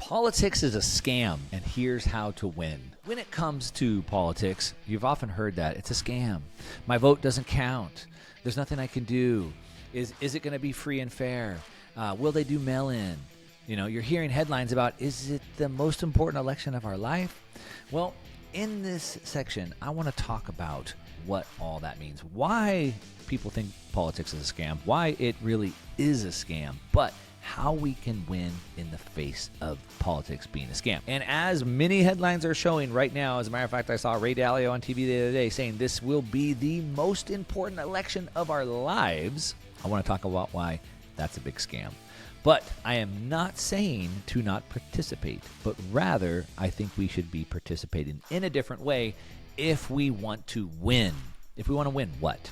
Politics is a scam, and here's how to win. When it comes to politics, you've often heard that it's a scam. My vote doesn't count. There's nothing I can do. Is it going to be free and fair? Will they do mail-in? You know, you're hearing headlines about, is it the most important election of our life? Well, in this section, I want to talk about what all that means, why people think politics is a scam, why it really is a scam, but how we can win in the face of politics being a scam. And as many headlines are showing right now, as a matter of fact, I saw Ray Dalio on TV the other day saying this will be the most important election of our lives. I want to talk about why that's a big scam. But I am not saying to not participate, but rather I think we should be participating in a different way if we want to win. If we want to win what?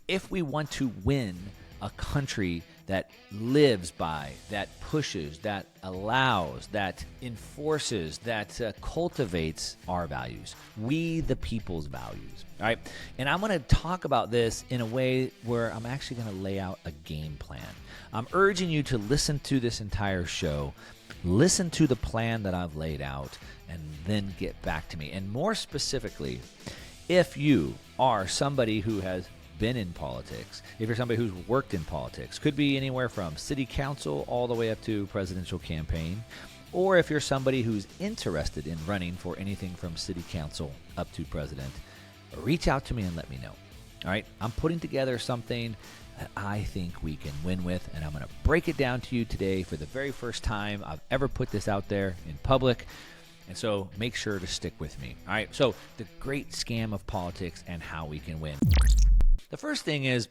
If we want to win a country that lives by, that pushes, that allows, that enforces, that cultivates our values. We, the people's values. All right. And I'm going to talk about this in a way where I'm actually going to lay out a game plan. I'm urging you to listen to this entire show, listen to the plan that I've laid out, and then get back to me. And more specifically, if you are somebody who has been in politics, if you're somebody who's worked in politics, could be anywhere from city council all the way up to presidential campaign, or if you're somebody who's interested in running for anything from city council up to president, reach out to me and let me know. All right, I'm putting together something that I think we can win with, and I'm going to break it down to you today for the very first time I've ever put this out there in public. And so make sure to stick with me. All right, so the great scam of politics and how we can win. The first thing is,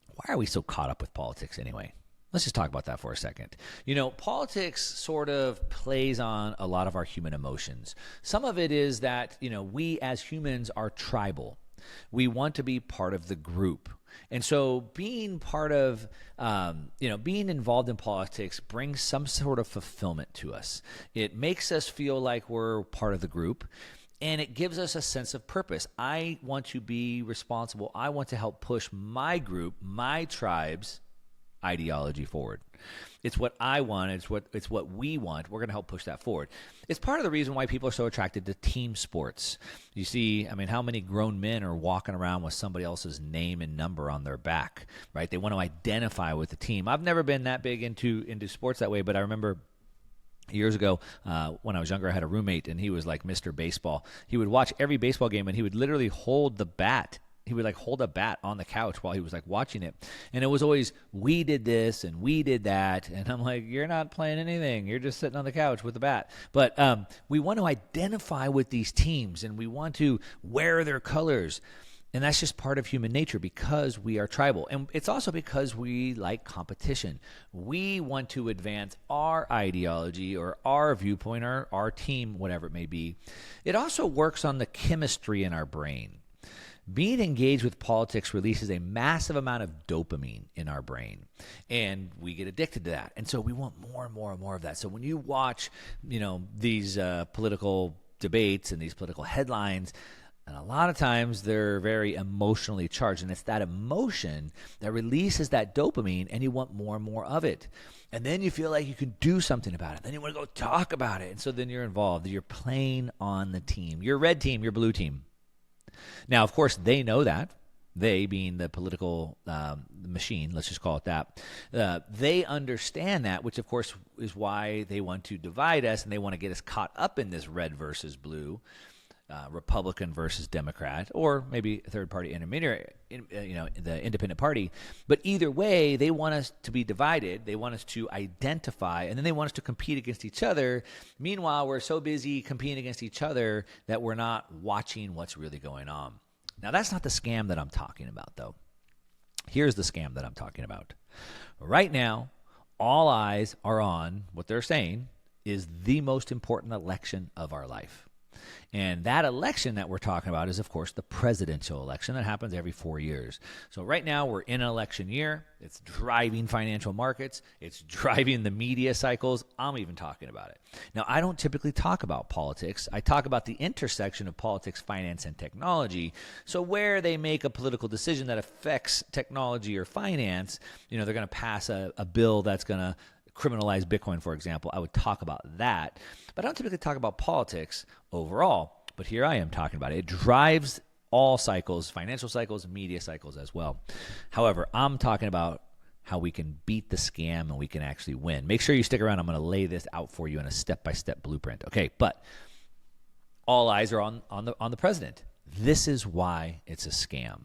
why are we so caught up with politics anyway? Let's just talk about that for a second. You know, politics sort of plays on a lot of our human emotions. Some of it is that, you know, we as humans are tribal. We want to be part of the group. And so being part of, being involved in politics brings some sort of fulfillment to us. It makes us feel like we're part of the group. And it gives us a sense of purpose. I want to be responsible. I want to help push my group, my tribe's ideology forward. It's what I want. It's what we want. We're going to help push that forward. It's part of the reason why people are so attracted to team sports. You see, I mean, how many grown men are walking around with somebody else's name and number on their back, right? They want to identify with the team. I've never been that big into sports that way, but I remember years ago, when I was younger, I had a roommate, and he was like Mr. Baseball. He would watch every baseball game, and he would literally hold the bat. He would like hold a bat on the couch while he was like watching it. And it was always, we did this and we did that. And I'm like, you're not playing anything. You're just sitting on the couch with the bat. But we want to identify with these teams, and we want to wear their colors. And that's just part of human nature because we are tribal. And it's also because we like competition. We want to advance our ideology or our viewpoint or our team, whatever it may be. It also works on the chemistry in our brain. Being engaged with politics releases a massive amount of dopamine in our brain, and we get addicted to that. And so we want more and more and more of that. So when you watch, these political debates and these political headlines, and a lot of times they're very emotionally charged, and it's that emotion that releases that dopamine, and you want more and more of it. And then you feel like you can do something about it. Then you want to go talk about it. And so then you're involved. You're playing on the team. Your red team, your blue team. Now, of course, they know that. They being the political machine, let's just call it that. They understand that, which, of course, is why they want to divide us, and they want to get us caught up in this red versus blue. Republican versus Democrat, or maybe a third-party intermediary, the independent party. But either way, they want us to be divided. They want us to identify, and then they want us to compete against each other. Meanwhile, we're so busy competing against each other that we're not watching what's really going on. Now, that's not the scam that I'm talking about, though. Here's the scam that I'm talking about. Right now, all eyes are on what they're saying is the most important election of our life. And that election that we're talking about is, of course, the presidential election that happens every 4 years. So right now we're in an election year. It's driving financial markets. It's driving the media cycles. I'm even talking about it. Now, I don't typically talk about politics. I talk about the intersection of politics, finance, and technology. So where they make a political decision that affects technology or finance, they're going to pass a bill that's going to criminalize Bitcoin, for example, I would talk about that. But I don't typically talk about politics overall. But here I am talking about it. It drives all cycles, financial cycles, media cycles as well. However, I'm talking about how we can beat the scam and we can actually win. Make sure you stick around. I'm going to lay this out for you in a step-by-step blueprint. Okay, but all eyes are on the president. This is why it's a scam.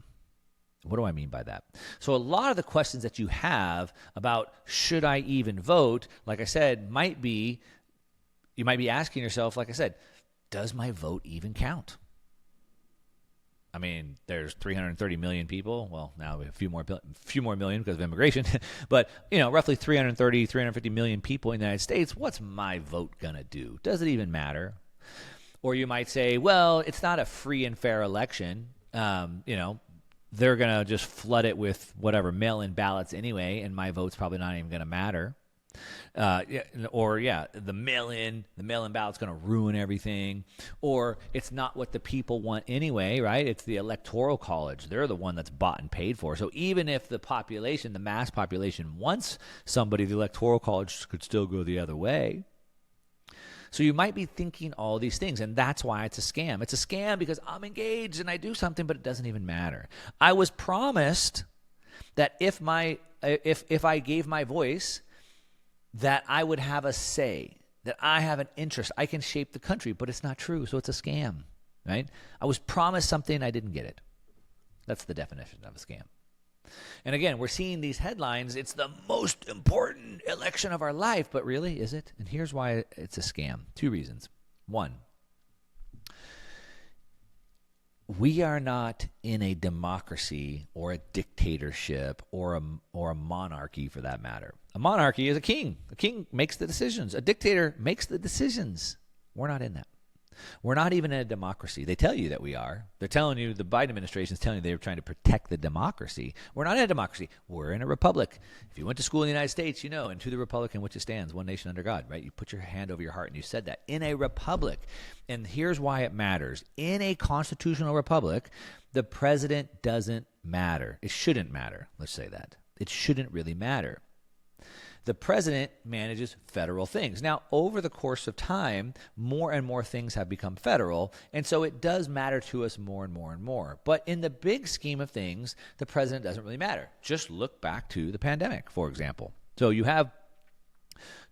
What do I mean by that? So a lot of the questions that you have about should I even vote, like I said, you might be asking yourself, like I said, does my vote even count? I mean, there's 330 million people. Well, now we have a few more million because of immigration. But, roughly 350 million people in the United States. What's my vote going to do? Does it even matter? Or you might say, well, it's not a free and fair election. They're going to just flood it with whatever mail-in ballots anyway, and my vote's probably not even going to matter. The mail-in ballot's going to ruin everything. Or it's not what the people want anyway, right? It's the electoral college. They're the one that's bought and paid for. So even if the population, the mass population wants somebody, the electoral college could still go the other way. So you might be thinking all these things, and that's why it's a scam. It's a scam because I'm engaged and I do something, but it doesn't even matter. I was promised that if I gave my voice, that I would have a say, that I have an interest, I can shape the country, but it's not true, so it's a scam, right? I was promised something, I didn't get it. That's the definition of a scam. And again, we're seeing these headlines, it's the most important election of our life, but really, is it? And here's why it's a scam. 2 reasons. 1, we are not in a democracy or a dictatorship or a monarchy for that matter. A monarchy is a king. A king makes the decisions. A dictator makes the decisions. We're not in that. We're not even in a democracy. They tell you that we are. They're telling you, the Biden administration is telling you they're trying to protect the democracy. We're not in a democracy. We're in a republic. If you went to school in the United States, and to the republic in which it stands, one nation under God, right? You put your hand over your heart and you said that. In a republic. And here's why it matters. In a constitutional republic, the president doesn't matter. It shouldn't matter. Let's say that. It shouldn't really matter. The president manages federal things. Now, over the course of time, more and more things have become federal, and so it does matter to us more and more and more. But in the big scheme of things, the president doesn't really matter. Just look back to the pandemic, for example. So you have,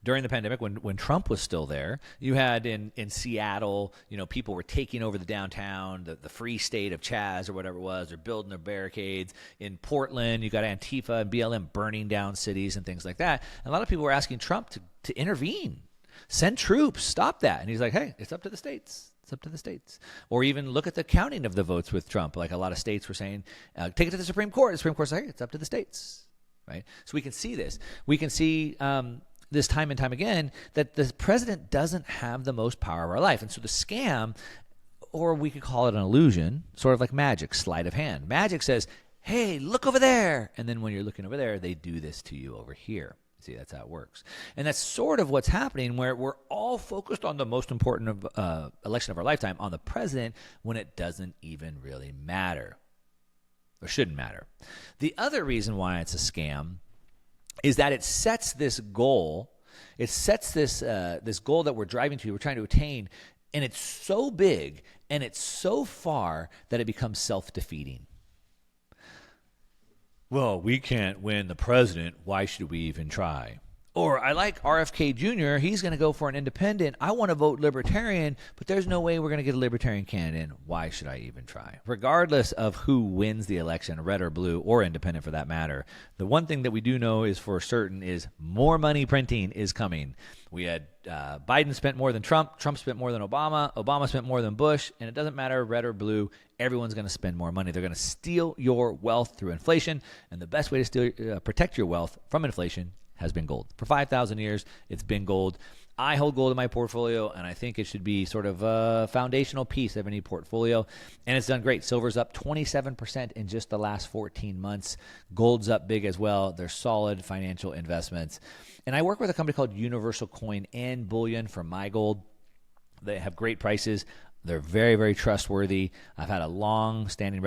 during the pandemic, when Trump was still there, you had in Seattle, people were taking over the downtown, the free state of Chaz or whatever it was. They're building their barricades. In Portland, you got Antifa and BLM burning down cities and things like that. And a lot of people were asking Trump to intervene, send troops, stop that. And he's like, hey, it's up to the states. It's up to the states. Or even look at the counting of the votes with Trump. Like a lot of states were saying, take it to the Supreme Court. The Supreme Court's like, hey, it's up to the states, right? So we can see this. We can see this time and time again, that the president doesn't have the most power of our life. And so the scam, or we could call it an illusion, sort of like magic, sleight of hand. Magic says, hey, look over there. And then when you're looking over there, they do this to you over here. See, that's how it works. And that's sort of what's happening, where we're all focused on the most important election of our lifetime, on the president, when it doesn't even really matter, or shouldn't matter. The other reason why it's a scam is that it sets this goal. It sets this goal that we're driving to, we're trying to attain, and it's so big and it's so far that it becomes self-defeating. Well, we can't win the president. Why should we even try? Or I like RFK Jr. He's going to go for an independent. I want to vote libertarian, but there's no way we're going to get a libertarian candidate. Why should I even try? Regardless of who wins the election, red or blue or independent for that matter, the one thing that we do know is for certain is more money printing is coming. We had Biden spent more than Trump. Trump spent more than Obama. Obama spent more than Bush. And it doesn't matter, red or blue, everyone's going to spend more money. They're going to steal your wealth through inflation. And the best way to protect your wealth from inflation has been gold. For 5,000 years, it's been gold. I hold gold in my portfolio, and I think it should be sort of a foundational piece of any portfolio. And it's done great. Silver's up 27% in just the last 14 months. Gold's up big as well. They're solid financial investments. And I work with a company called Universal Coin and Bullion for my gold. They have great prices. They're very, very trustworthy. I've had a long-standing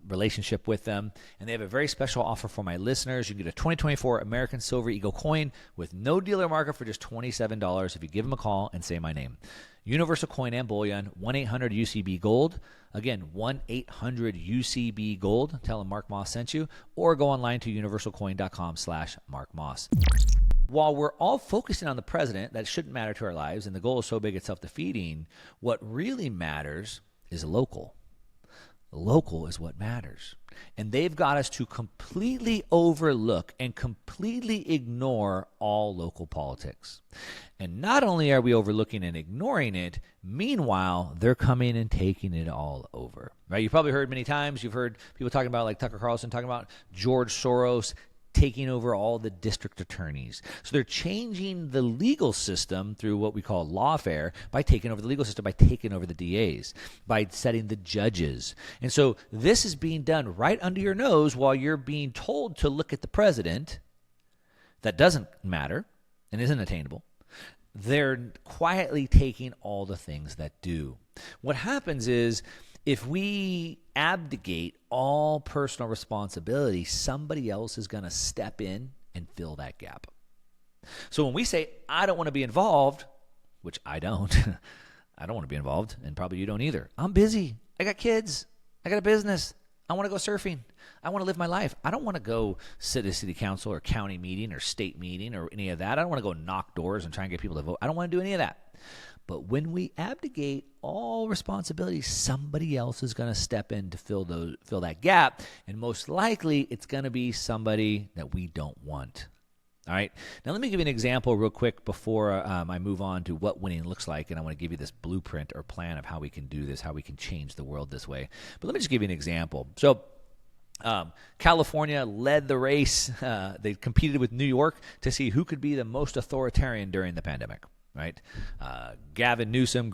relationship with them, and they have a very special offer for my listeners. You can get a 2024 American Silver Eagle coin with no dealer markup for just $27 if you give them a call and say my name. Universal Coin and Bullion, 1-800-UCB-GOLD. Again, 1-800-UCB-GOLD. Tell them Mark Moss sent you, or go online to universalcoin.com/Mark Moss. While we're all focusing on the president, that shouldn't matter to our lives, and the goal is so big it's self-defeating, what really matters is local. Local is what matters. And they've got us to completely overlook and completely ignore all local politics. And not only are we overlooking and ignoring it, meanwhile, they're coming and taking it all over. Right? You've probably heard many times, you've heard people talking about, like Tucker Carlson talking about George Soros taking over all the district attorneys. So they're changing the legal system through what we call lawfare by taking over the legal system, by taking over the DAs, by setting the judges. And so this is being done right under your nose while you're being told to look at the president. That doesn't matter and isn't attainable. They're quietly taking all the things that do. What happens is, if we abdicate all personal responsibility, somebody else is going to step in and fill that gap. So when we say, I don't want to be involved, which I don't, I don't want to be involved, and probably you don't either. I'm busy. I got kids. I got a business. I want to go surfing. I want to live my life. I don't want to go sit at a city council or county meeting or state meeting or any of that. I don't want to go knock doors and try and get people to vote. I don't want to do any of that. But when we abdicate all responsibility, somebody else is going to step in to fill that gap, and most likely it's going to be somebody that we don't want. All right. Now let me give you an example real quick before I move on to what winning looks like, and I want to give you this blueprint or plan of how we can do this, how we can change the world this way. But let me just give you an example. So California led the race. They competed with New York to see who could be the most authoritarian during the pandemic. Right? Gavin Newsom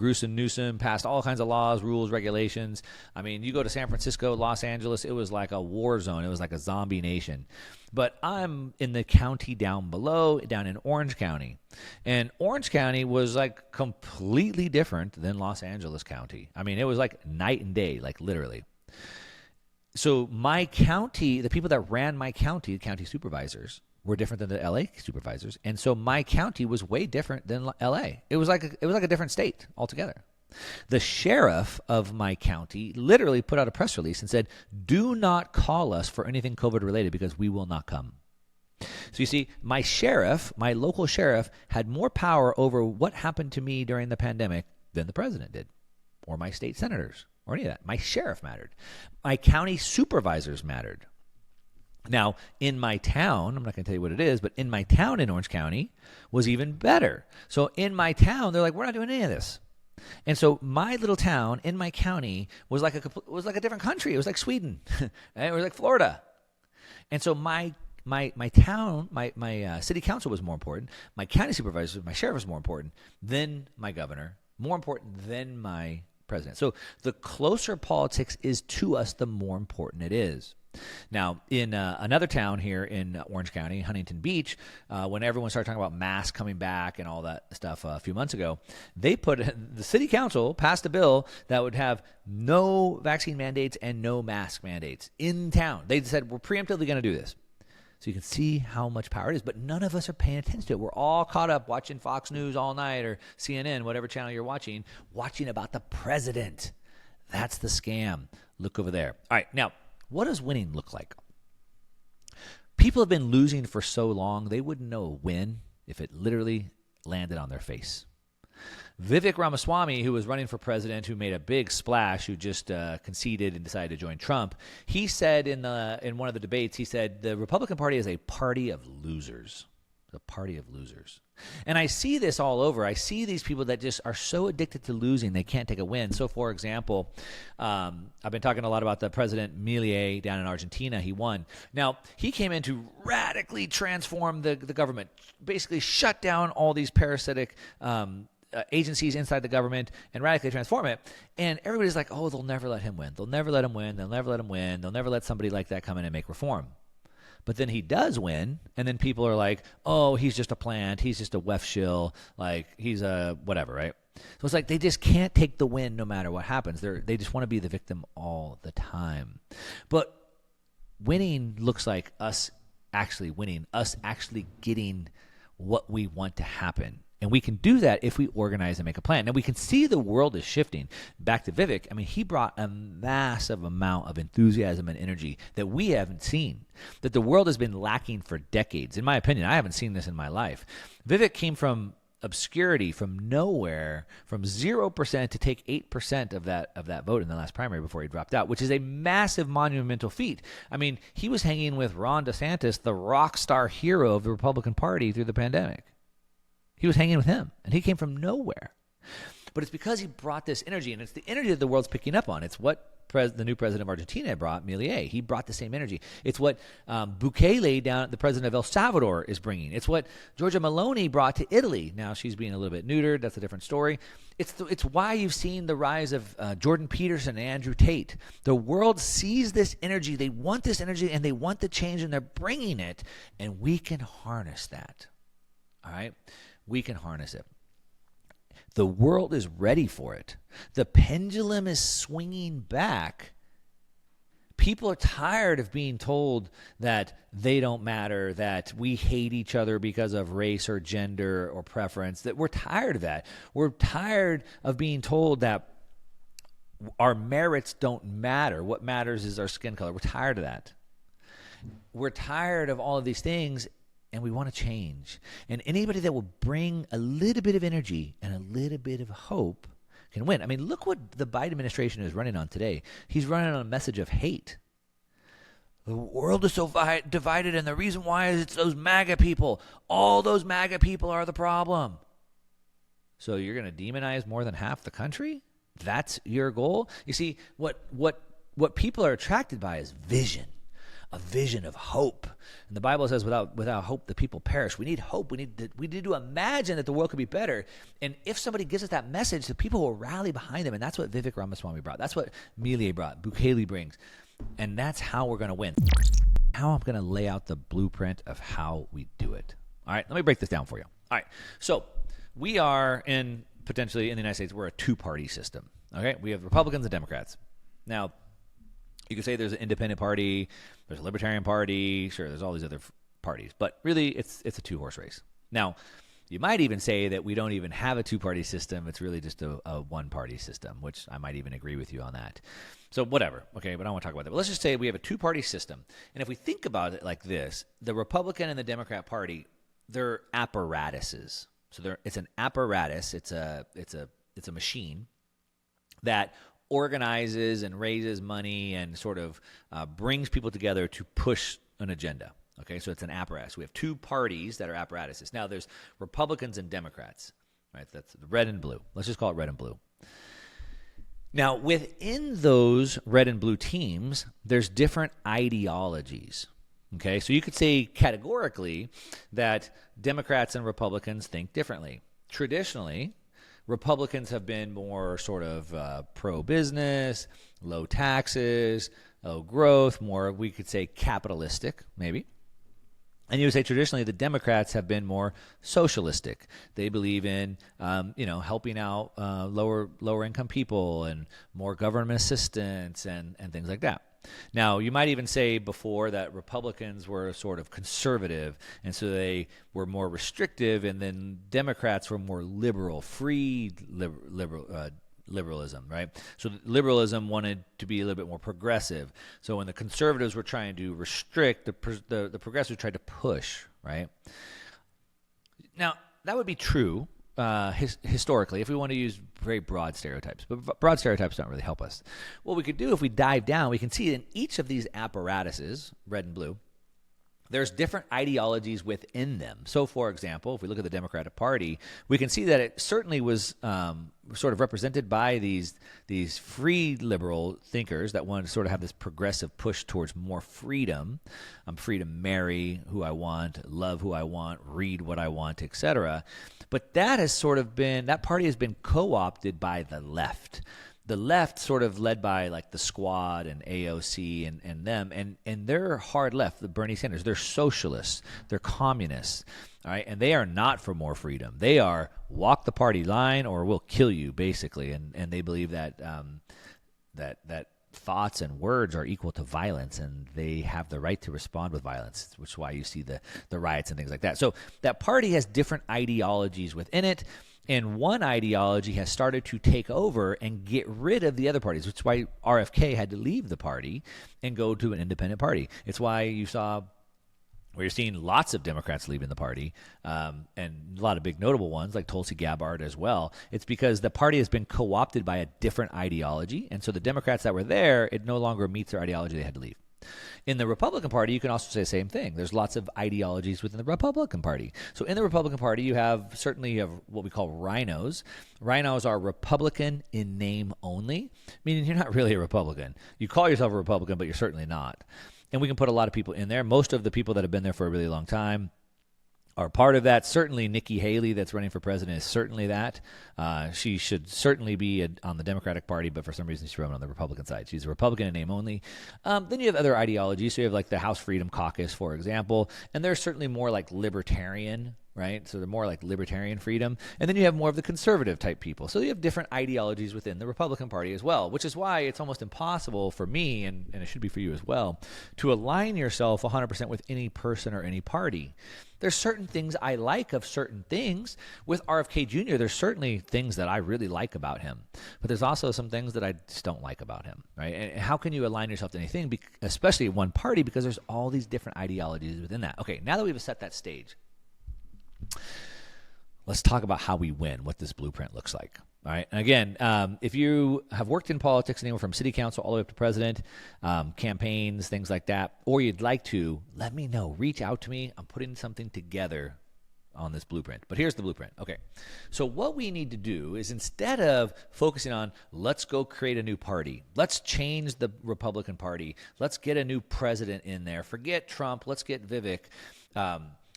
passed all kinds of laws, rules, regulations. I mean, you go to San Francisco, Los Angeles, it was like a war zone. It was like a zombie nation. But I'm in the county down below, down in Orange County. And Orange County was like completely different than Los Angeles County. I mean, it was like night and day, like literally. So my county, the people that ran my county, the county supervisors, were different than the LA supervisors. And so my county was way different than LA. It was like a different state altogether. The sheriff of my county literally put out a press release and said, do not call us for anything COVID related because we will not come. So you see, my local sheriff had more power over what happened to me during the pandemic than the president did, or my state senators, or any of that. My sheriff mattered. My county supervisors mattered. Now, in my town, I'm not going to tell you what it is, but in my town in Orange County was even better. So in my town, they're like, we're not doing any of this. And so my little town in my county was like a different country. It was like Sweden. It was like Florida. And so my town, my city council was more important. My county supervisor, my sheriff was more important than my governor, more important than my president. So the closer politics is to us, the more important it is. Now, in another town here in Orange County, Huntington Beach, when everyone started talking about masks coming back and all that stuff a few months ago, the city council passed a bill that would have no vaccine mandates and no mask mandates in town. They said, we're preemptively going to do this. So you can see how much power it is, but none of us are paying attention to it. We're all caught up watching Fox News all night or CNN, whatever channel you're watching about the president. That's the scam. Look over there. All right, now, what does winning look like? People have been losing for so long, they wouldn't know a win if it literally landed on their face. Vivek Ramaswamy, who was running for president, who made a big splash, who just conceded and decided to join Trump, he said in one of the debates, he said, the Republican Party is a party of losers. A party of losers. And I see this all over. I see these people that just are so addicted to losing, they can't take a win. So, for example, I've been talking a lot about the President Milei down in Argentina. He won. Now, he came in to radically transform the government, basically shut down all these parasitic agencies inside the government and radically transform it. And everybody's like, oh, they'll never let him win. They'll never let him win. They'll never let him win. They'll never let somebody like that come in and make reform. But then he does win, and then people are like, oh, he's just a plant. He's just a WEF shill. Like, he's a whatever, right? So it's like they just can't take the win no matter what happens. They just want to be the victim all the time. But winning looks like us actually winning, us actually getting what we want to happen. And we can do that if we organize and make a plan. Now, we can see the world is shifting. Back to Vivek, I mean, he brought a massive amount of enthusiasm and energy that we haven't seen, that the world has been lacking for decades. In my opinion, I haven't seen this in my life. Vivek came from obscurity, from nowhere, from 0% to take 8% of that vote in the last primary before he dropped out, which is a massive monumental feat. I mean, he was hanging with Ron DeSantis, the rock star hero of the Republican Party through the pandemic. He was hanging with him, and he came from nowhere. But it's because he brought this energy, and it's the energy that the world's picking up on. It's what the new president of Argentina brought, Milei. He brought the same energy. It's what Bukele, the president of El Salvador, is bringing. It's what Giorgia Meloni brought to Italy. Now, she's being a little bit neutered. That's a different story. It's why you've seen the rise of Jordan Peterson and Andrew Tate. The world sees this energy. They want this energy, and they want the change, and they're bringing it, and we can harness that. All right? We can harness it. The world is ready for it. The pendulum is swinging back. People are tired of being told that they don't matter, that we hate each other because of race or gender or preference. That we're tired of that. We're tired of being told that our merits don't matter. What matters is our skin color. We're tired of that. We're tired of all of these things. And we want to change. And anybody that will bring a little bit of energy and a little bit of hope can win. I mean, look what the Biden administration is running on today. He's running on a message of hate. The world is so divided, and the reason why is it's those MAGA people. All those MAGA people are the problem. So you're going to demonize more than half the country? That's your goal? You see, what people are attracted by is vision. A vision of hope. And the Bible says without hope the people perish. We need hope. We need to imagine that the world could be better. And if somebody gives us that message, the people will rally behind them. And that's what Vivek Ramaswamy brought. That's what Milei brought. Bukele brings. And that's how we're going to win. How I'm going to lay out the blueprint of how we do it. All right, let me break this down for you. All right, so we are potentially in the United States, we're a two-party system. Okay, we have Republicans and Democrats. Now, you could say there's an independent party, there's a libertarian party, sure, there's all these other parties. But really, it's a two-horse race. Now, you might even say that we don't even have a two-party system. It's really just a one-party system, which I might even agree with you on that. So whatever, okay, but I don't want to talk about that. But let's just say we have a two-party system. And if we think about it like this, the Republican and the Democrat Party, they're apparatuses. So it's an apparatus. It's a machine that organizes and raises money and sort of brings people together to push an agenda. Okay, so it's an apparatus. We have two parties that are apparatuses. Now, there's Republicans and Democrats, right? That's red and blue. Let's just call it red and blue. Now, within those red and blue teams, there's different ideologies. Okay, so you could say categorically that Democrats and Republicans think differently. Traditionally, Republicans have been more sort of pro-business, low taxes, low growth, more, we could say, capitalistic, maybe. And you would say traditionally the Democrats have been more socialistic. They believe in, helping out lower income people and more government assistance and things like that. Now, you might even say before that Republicans were sort of conservative, and so they were more restrictive, and then Democrats were more liberal, free liberalism, right? So liberalism wanted to be a little bit more progressive. So when the conservatives were trying to restrict, the progressives tried to push, right? Now, that would be true historically if we want to use very broad stereotypes. But broad stereotypes don't really help us. What we could do if we dive down, we can see in each of these apparatuses, red and blue, there's different ideologies within them. So, for example, if we look at the Democratic Party, we can see that it certainly was sort of represented by these free liberal thinkers that wanted to sort of have this progressive push towards more freedom. I'm free to marry who I want, love who I want, read what I want, etc. But that party has been co-opted by the left. The left sort of led by like the Squad and AOC and them, and they're hard left, the Bernie Sanders. They're socialists. They're communists. All right, and they are not for more freedom. They are walk the party line or we'll kill you, basically. And they believe that that thoughts and words are equal to violence, and they have the right to respond with violence, which is why you see the riots and things like that. So that party has different ideologies within it, and one ideology has started to take over and get rid of the other parties, which is why RFK had to leave the party and go to an independent party. It's why you saw where you're seeing lots of Democrats leaving the party, and a lot of big notable ones like Tulsi Gabbard as well. It's because the party has been co-opted by a different ideology, and so the Democrats that were there, it no longer meets their ideology. They had to leave. In the Republican Party, you can also say the same thing. There's lots of ideologies within the Republican Party. So in the Republican Party, you have what we call rhinos. Rhinos are Republican in name only, meaning you're not really a Republican. You call yourself a Republican, but you're certainly not. And we can put a lot of people in there. Most of the people that have been there for a really long time are part of that. Certainly Nikki Haley, that's running for president, is certainly that. She should certainly be on the Democratic Party, but for some reason she's running on the Republican side. She's a Republican in name only. Then you have other ideologies. So you have like the House Freedom Caucus, for example, and they're certainly more like libertarian, right? So they're more like libertarian freedom. And then you have more of the conservative type people. So you have different ideologies within the Republican Party as well, which is why it's almost impossible for me, and it should be for you as well, to align yourself 100% with any person or any party. There's certain things I like of certain things. With RFK Jr., there's certainly things that I really like about him. But there's also some things that I just don't like about him, right? And how can you align yourself to anything, especially one party, because there's all these different ideologies within that. Okay, now that we've set that stage, let's talk about how we win, what this blueprint looks like. All right. And again, if you have worked in politics anywhere from city council all the way up to president, campaigns, things like that, or you'd like to, let me know. Reach out to me. I'm putting something together on this blueprint. But here's the blueprint. Okay. So what we need to do is, instead of focusing on let's go create a new party, let's change the Republican Party, let's get a new president in there, forget Trump, let's get Vivek.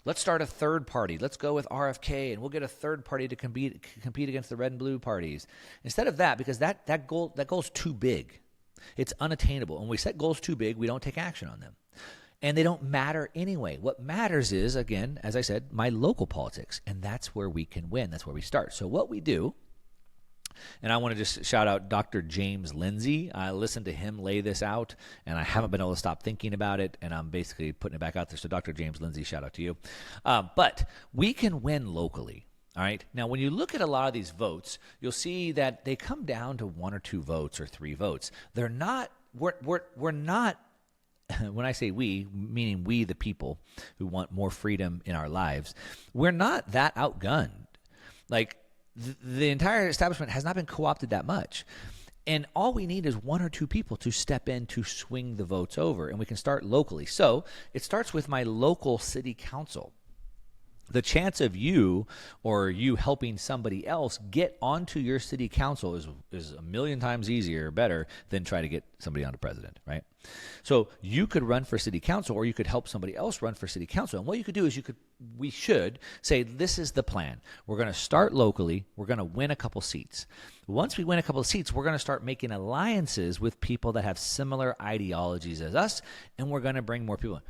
Let's start a third party. Let's go with RFK, and we'll get a third party to compete against the red and blue parties. Instead of that, because that goal's too big. It's unattainable. And when we set goals too big, we don't take action on them. And they don't matter anyway. What matters is, again, as I said, my local politics. And that's where we can win. That's where we start. So what we do, and I want to just shout out Dr. James Lindsay. I listened to him lay this out, and I haven't been able to stop thinking about it, and I'm basically putting it back out there. So Dr. James Lindsay, shout out to you. But we can win locally. All right. Now, when you look at a lot of these votes, you'll see that they come down to 1 or 2 votes or 3 votes. They're not. We're not. When I say we, meaning we, the people who want more freedom in our lives, we're not that outgunned. Like, the entire establishment has not been co-opted that much. And all we need is 1 or 2 people to step in to swing the votes over, and we can start locally. So it starts with my local city council. The chance of you or you helping somebody else get onto your city council is a million times easier, better than try to get somebody onto president, right? So you could run for city council, or you could help somebody else run for city council. And what you could do is we should say, this is the plan. We're going to start locally. We're going to win a couple seats. Once we win a couple of seats, we're going to start making alliances with people that have similar ideologies as us, and we're going to bring more people in.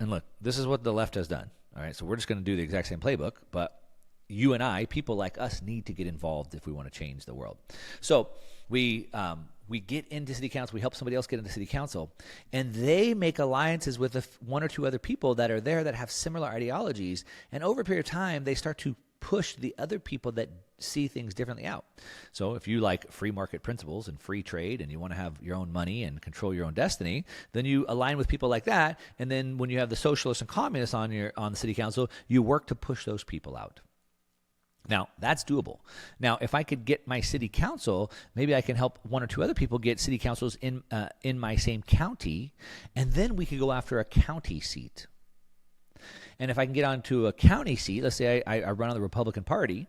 And look, this is what the left has done. All right, so we're just going to do the exact same playbook, but you and I, people like us, need to get involved if we want to change the world. So we get into city council, we help somebody else get into city council, and they make alliances with 1 or 2 other people that are there that have similar ideologies, and over a period of time, they start to push the other people that see things differently out. So if you like free market principles and free trade, and you want to have your own money and control your own destiny, then you align with people like that. And then when you have the socialists and communists on the city council, you work to push those people out. Now, that's doable. Now, if I could get my city council, maybe I can help 1 or 2 other people get city councils in my same county, and then we could go after a county seat. And if I can get onto a county seat, let's say I run on the Republican Party,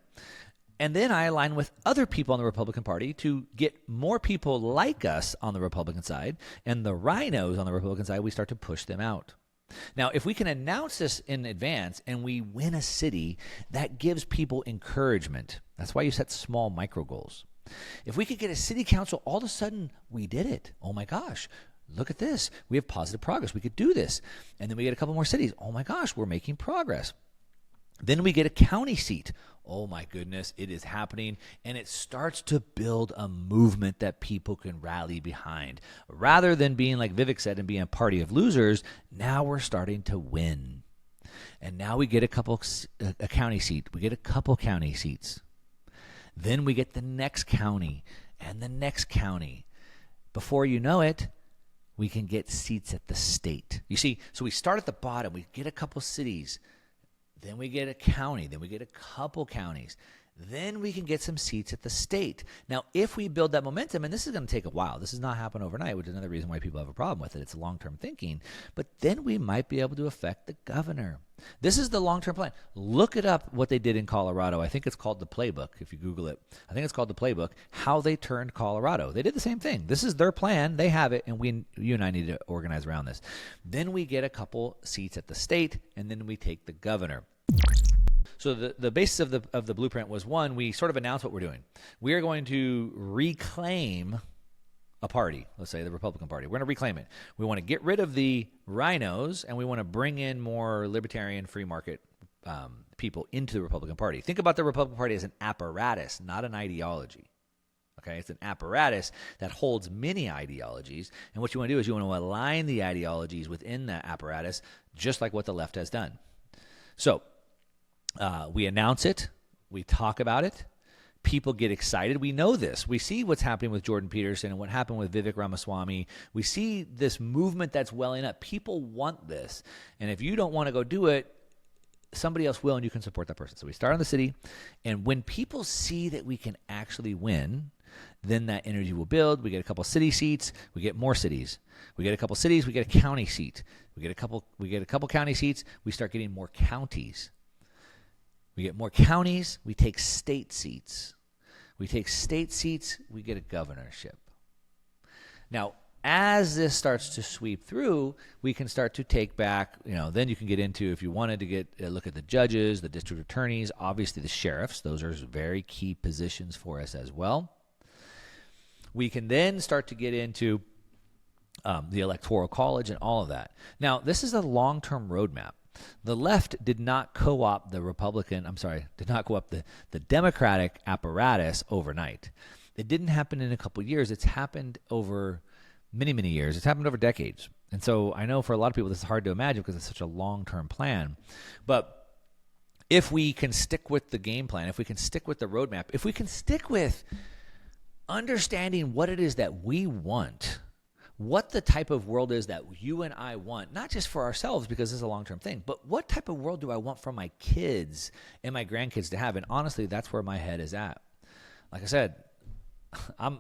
and then I align with other people on the Republican Party to get more people like us on the Republican side, and the rhinos on the Republican side, we start to push them out. Now, if we can announce this in advance and we win a city, that gives people encouragement. That's why you set small micro goals. If we could get a city council, all of a sudden we did it. Oh my gosh. Look at this. We have positive progress. We could do this. And then we get a couple more cities. Oh my gosh, we're making progress. Then we get a county seat. Oh my goodness, it is happening. And it starts to build a movement that people can rally behind. Rather than being, like Vivek said, and being a party of losers, now we're starting to win. And now we get a county seat. We get a couple county seats. Then we get the next county and the next county. Before you know it, we can get seats at the state. You see, so we start at the bottom. We get a couple cities. Then we get a county. Then we get a couple counties. Then we can get some seats at the state. Now, if we build that momentum, and this is going to take a while. This does not happen overnight, which is another reason why people have a problem with it. It's long-term thinking. But then we might be able to affect the governor. This is the long-term plan. Look it up, what they did in Colorado. I think it's called the playbook, if you Google it. I think it's called the playbook, how they turned Colorado. They did the same thing. This is their plan. They have it, and you and I need to organize around this. Then we get a couple seats at the state, and then we take the governor. So the basis of the blueprint was, one, we sort of announced what we're doing. We are going to reclaim a party, let's say the Republican Party. We're going to reclaim it. We want to get rid of the rhinos, and we want to bring in more libertarian, free market people into the Republican Party. Think about the Republican Party as an apparatus, not an ideology. Okay, it's an apparatus that holds many ideologies, and what you want to do is you want to align the ideologies within that apparatus, just like what the left has done. So we announce it, we talk about it, people get excited. We know this. We see what's happening with Jordan Peterson and what happened with Vivek Ramaswamy. We see this movement that's welling up. People want this, and if you don't want to go do it, somebody else will, and you can support that person. So we start in the city, and when people see that we can actually win, then that energy will build. We get a couple city seats. We get more cities. We get a couple cities. We get a county seat. We get a couple county seats. We start getting more counties. We get more counties. We take state seats. We take state seats. We get a governorship. Now, as this starts to sweep through, we can start to take back, then you can get into, if you wanted to get a look at the judges, the district attorneys, obviously the sheriffs. Those are very key positions for us as well. We can then start to get into the Electoral College and all of that. Now, this is a long-term roadmap. The left did not co-opt the Democratic apparatus overnight. It didn't happen in a couple years. It's happened over many, many years. It's happened over decades. And so I know for a lot of people this is hard to imagine because it's such a long-term plan. But if we can stick with the game plan, if we can stick with the roadmap, if we can stick with understanding what it is that we want, what the type of world is that you and I want, not just for ourselves because this is a long-term thing, but what type of world do I want for my kids and my grandkids to have? And honestly, that's where my head is at. Like I said, I'm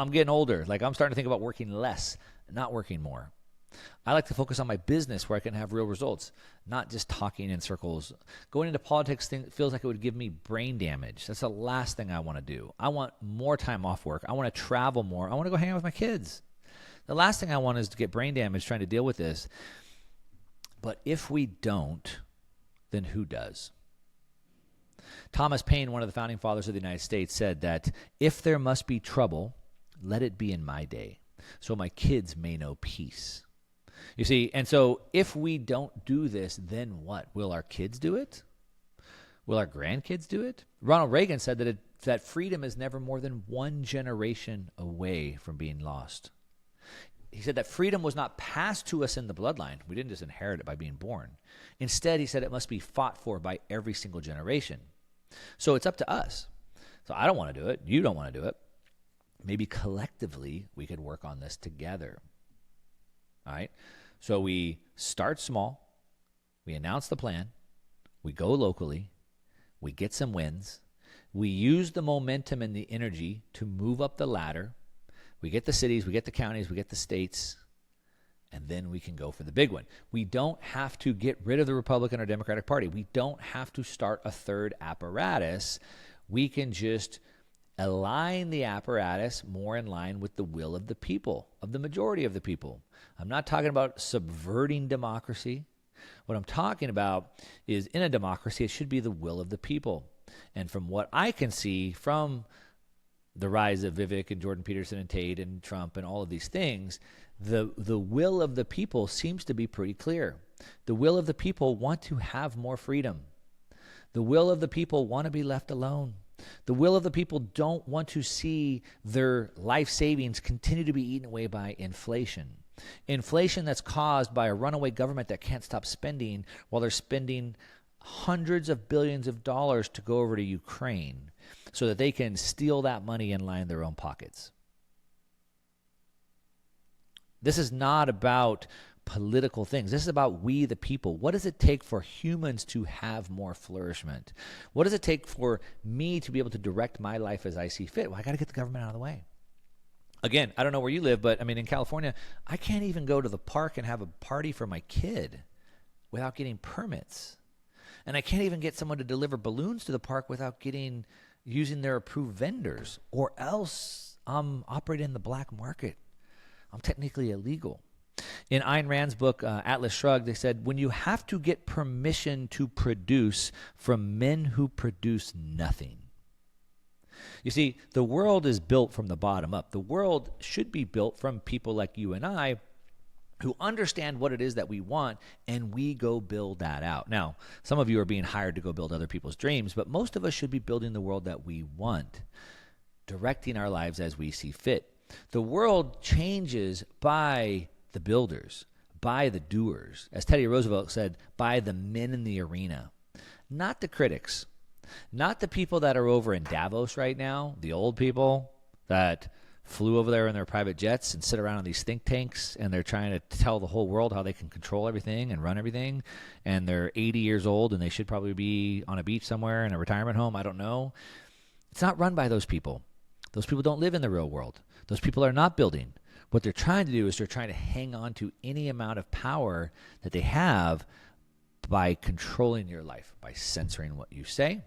getting older. Like I'm starting to think about working less, not working more. I like to focus on my business where I can have real results, not just talking in circles. Going into politics feels like it would give me brain damage. That's the last thing I want to do. I want more time off work. I want to travel more. I want to go hang out with my kids. The last thing I want is to get brain damage trying to deal with this. But if we don't, then who does? Thomas Paine, one of the founding fathers of the United States, said that if there must be trouble, let it be in my day, so my kids may know peace. You see, and so if we don't do this, then what? Will our kids do it? Will our grandkids do it? Ronald Reagan said that freedom is never more than one generation away from being lost. He said that freedom was not passed to us in the bloodline. We didn't just inherit it by being born. Instead, he said it must be fought for by every single generation. So it's up to us. So I don't want to do it. You don't want to do it. Maybe collectively we could work on this together. All right? So we start small. We announce the plan. We go locally. We get some wins. We use the momentum and the energy to move up the ladder. We get the cities, we get the counties, we get the states, and then we can go for the big one. We don't have to get rid of the Republican or Democratic Party. We don't have to start a third apparatus. We can just align the apparatus more in line with the will of the people, of the majority of the people. I'm not talking about subverting democracy. What I'm talking about is in a democracy, it should be the will of the people. And from what I can see from the rise of Vivek and Jordan Peterson and Tate and Trump and all of these things, the will of the people seems to be pretty clear. The will of the people want to have more freedom. The will of the people want to be left alone. The will of the people don't want to see their life savings continue to be eaten away by inflation. Inflation that's caused by a runaway government that can't stop spending while they're spending hundreds of billions of dollars to go over to Ukraine so that they can steal that money and line their own pockets. This is not about political things. This is about we the people. What does it take for humans to have more flourishment? What does it take for me to be able to direct my life as I see fit? Well, I got to get the government out of the way. Again, I don't know where you live, but I mean, in California, I can't even go to the park and have a party for my kid without getting permits. And I can't even get someone to deliver balloons to the park without using their approved vendors, or else I'm operating in the black market. I'm technically illegal. In Ayn Rand's book, Atlas Shrugged, they said, when you have to get permission to produce from men who produce nothing. You see, the world is built from the bottom up. The world should be built from people like you and I who understand what it is that we want, and we go build that out. Now, some of you are being hired to go build other people's dreams, but most of us should be building the world that we want, directing our lives as we see fit. The world changes by the builders, by the doers. As Teddy Roosevelt said, by the men in the arena, not the critics, not the people that are over in Davos right now, the old people that flew over there in their private jets and sit around in these think tanks, and they're trying to tell the whole world how they can control everything and run everything, and they're 80 years old and they should probably be on a beach somewhere in a retirement home. I don't know. It's not run by those people. Those people don't live in the real world. Those people are not building. What they're trying to do is they're trying to hang on to any amount of power that they have by controlling your life, by censoring what you say,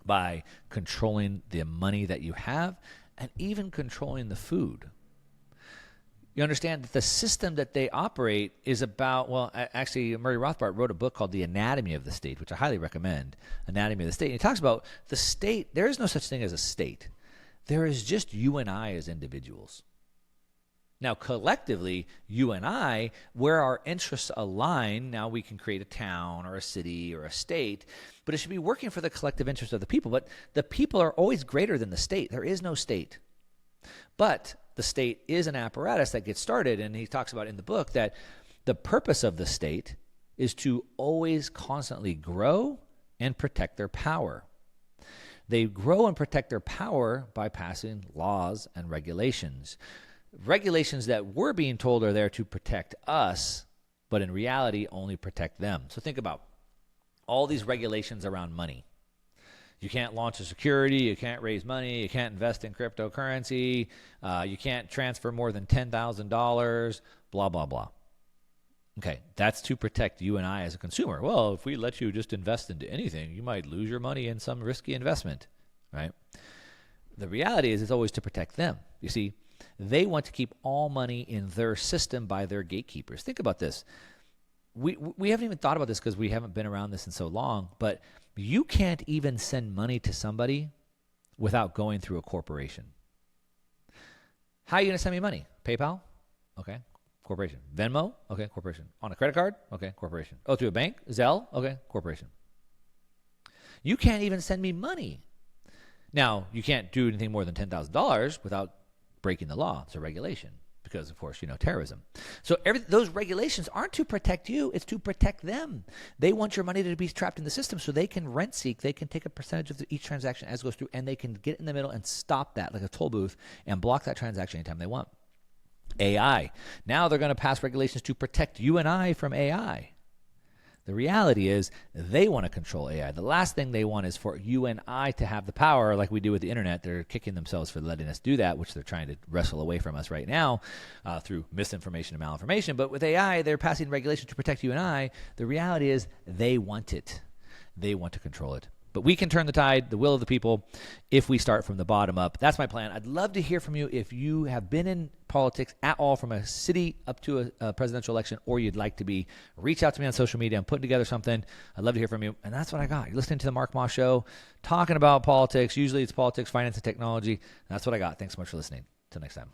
by controlling the money that you have, and even controlling the food. You understand that the system that they operate is about, well, actually, Murray Rothbard wrote a book called The Anatomy of the State, which I highly recommend, Anatomy of the State. And he talks about the state. There is no such thing as a state. There is just you and I as individuals. Now, collectively, you and I, where our interests align, now we can create a town or a city or a state, but it should be working for the collective interest of the people. But the people are always greater than the state. There is no state. But the state is an apparatus that gets started, and he talks about in the book that the purpose of the state is to always constantly grow and protect their power. They grow and protect their power by passing laws and regulations. Regulations that we're being told are there to protect us, but in reality only protect them. So think about all these regulations around money. You can't launch a security, you can't raise money, you can't invest in cryptocurrency, you can't transfer more than $10,000, blah, blah, blah. Okay, that's to protect you and I as a consumer. Well, if we let you just invest into anything, you might lose your money in some risky investment, right? The reality is it's always to protect them. You see, they want to keep all money in their system by their gatekeepers. Think about this. We haven't even thought about this because we haven't been around this in so long, but you can't even send money to somebody without going through a corporation. How are you going to send me money? PayPal? Okay, corporation. Venmo? Okay, corporation. On a credit card? Okay, corporation. Oh, through a bank? Zelle? Okay, corporation. You can't even send me money. Now, you can't do anything more than $10,000 without breaking the law. It's a regulation because, of course, terrorism. So those regulations aren't to protect you. It's to protect them. They want your money to be trapped in the system so they can rent seek. They can take a percentage of each transaction as it goes through, and they can get in the middle and stop that like a toll booth and block that transaction anytime they want. AI. Now they're going to pass regulations to protect you and I from AI. The reality is they want to control AI. The last thing they want is for you and I to have the power like we do with the internet. They're kicking themselves for letting us do that, which they're trying to wrestle away from us right now through misinformation and malinformation. But with AI, they're passing regulations to protect you and I. The reality is they want it. They want to control it. But we can turn the tide, the will of the people, if we start from the bottom up. That's my plan. I'd love to hear from you if you have been in politics at all from a city up to a presidential election, or you'd like to be. Reach out to me on social media. I'm putting together something. I'd love to hear from you. And that's what I got. You're listening to the Mark Moss Show, talking about politics. Usually it's politics, finance, and technology. That's what I got. Thanks so much for listening. Until next time.